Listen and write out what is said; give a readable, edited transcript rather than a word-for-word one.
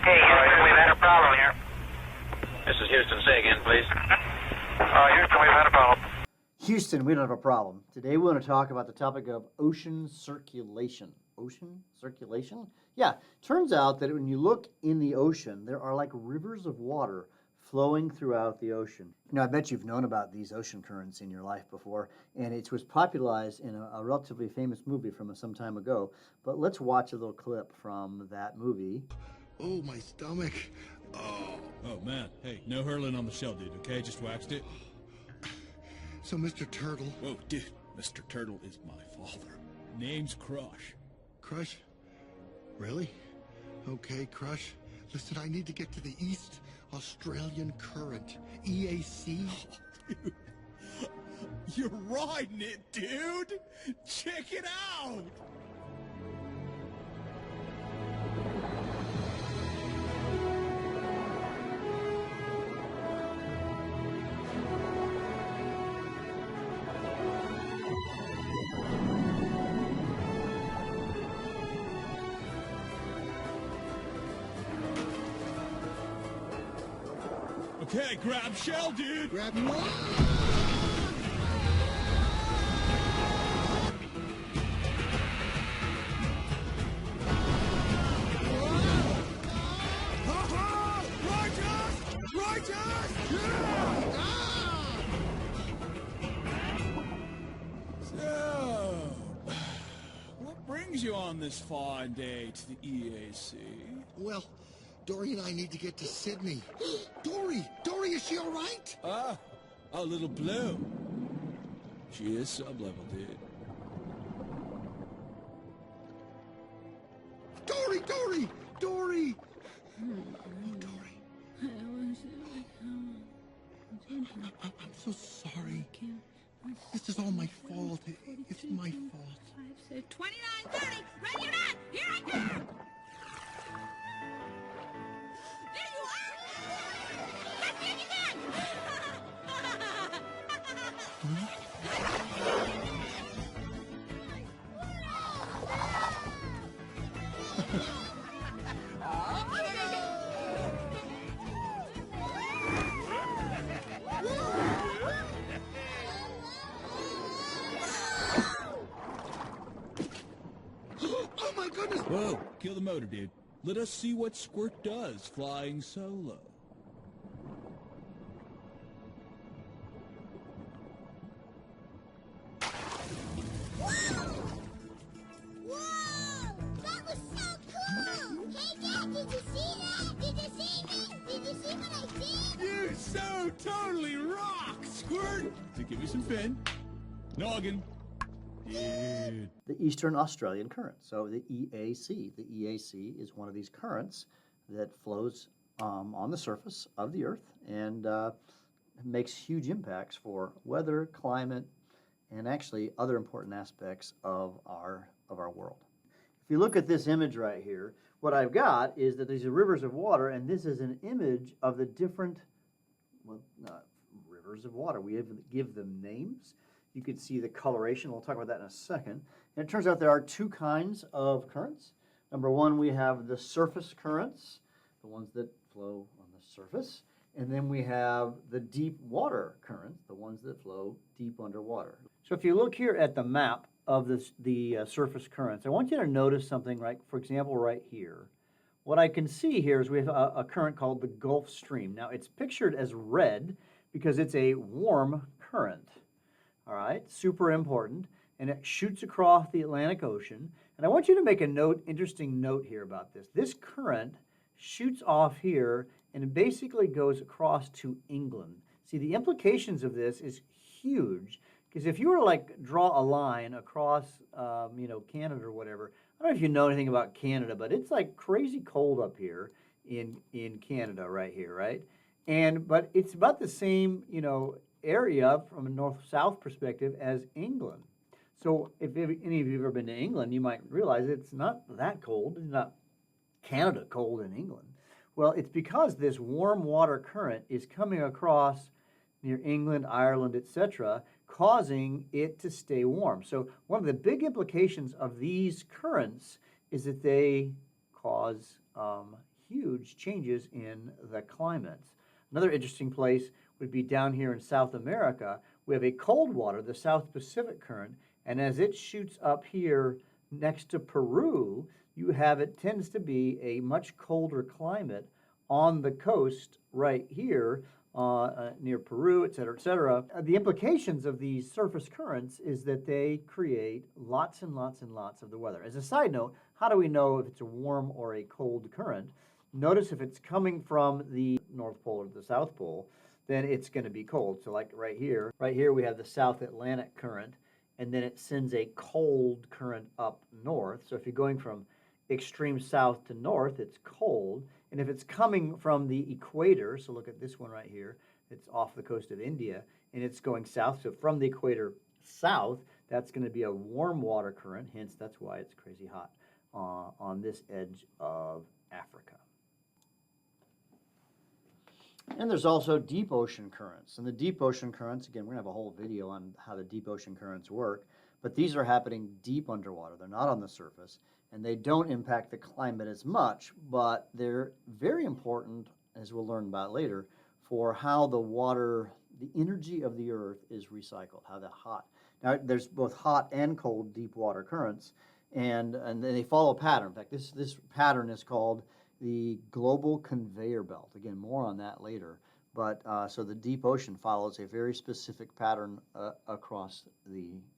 Hey, Houston, we've had a problem here. This is Houston. Say again, please. Houston, we've had a problem. Houston, we don't have a problem. Today we want to talk about the topic of ocean circulation. Ocean circulation? Yeah, turns out that when you look in the ocean, there are like rivers of water flowing throughout the ocean. You know, I bet you've known about these ocean currents in your life before, and it was popularized in a relatively famous movie from some time ago. But let's watch a little clip from that movie. Oh, my stomach. Oh, man. Hey, no hurling on the shell, dude, okay? Just waxed it. So, Mr. Turtle. Whoa, dude. Mr. Turtle is my father. Name's Crush. Crush? Really? Okay, Crush. Listen, I need to get to the East Australian Current. EAC. Oh, dude. You're riding it, dude! Check it out! Okay, grab shell, dude! Grab what? So, what brings you on this fine day to the EAC? Well, Dory and I need to get to Sydney. Dory! Dory, is she all right? Ah, a little blue. She is sub-level, dude. Dory! Dory! Dory! Oh, Dory. I'm so sorry. This is all my fault. It's my fault. 29:30. Ready or not? Here I come. There you are. Catch me if you can. Oh, my goodness! Whoa, kill the motor, dude. Let us see what Squirt does flying solo. Whoa! That was so cool! Hey, Dad, did you see that? Did you see me? Did you see what I did? You so totally rock, Squirt! So give me some fin. Noggin. Dude. The Eastern Australian Current, so the EAC. The EAC is one of these currents that flows on the surface of the Earth and makes huge impacts for weather, climate, and actually other important aspects of our world. If you look at this image right here, what I've got is that these are rivers of water, and this is an image of the different rivers of water. We give them names. You can see the coloration. We'll talk about that in a second. And it turns out there are two kinds of currents. Number one, we have the surface currents, the ones that flow on the surface. And then we have the deep water currents, the ones that flow deep underwater. So if you look here at the map of the surface currents, I want you to notice something, right? For example, right here. What I can see here is we have a current called the Gulf Stream. Now, it's pictured as red because it's a warm current. All right, super important, and it shoots across the Atlantic Ocean. And I want you to make a interesting note here about this. This current shoots off here, and it basically goes across to England. See, the implications of this is huge, because if you were to like draw a line across, Canada or whatever, I don't know if you know anything about Canada, but it's like crazy cold up here in Canada right here, right? But it's about the same, area from a north-south perspective as England. So if any of you have ever been to England, you might realize it's not that cold. It's not Canada cold in England. Well, it's because this warm water current is coming across near England, Ireland, etc., causing it to stay warm. So one of the big implications of these currents is that they cause huge changes in the climates. Another interesting place would be down here in South America. We have a cold water, the South Pacific Current, and as it shoots up here next to Peru, you have it tends to be a much colder climate on the coast right here near Peru, et cetera, et cetera. The implications of these surface currents is that they create lots and lots and lots of the weather. As a side note, how do we know if it's a warm or a cold current? Notice if it's coming from the North Pole or the South Pole, then it's going to be cold. So like right here we have the South Atlantic current, and then it sends a cold current up north. So if you're going from extreme south to north, it's cold. And if it's coming from the equator, so look at this one right here, it's off the coast of India, and it's going south. So from the equator south, that's going to be a warm water current, hence that's why it's crazy hot on this edge of Africa. And there's also deep ocean currents. And the deep ocean currents, again, we're going to have a whole video on how the deep ocean currents work, but these are happening deep underwater. They're not on the surface, and they don't impact the climate as much, but they're very important, as we'll learn about later, for how the water, the energy of the earth is recycled, how the hot. Now, there's both hot and cold deep water currents, and they follow a pattern. In fact, this pattern is called the global conveyor belt. Again, more on that later. But so the deep ocean follows a very specific pattern across the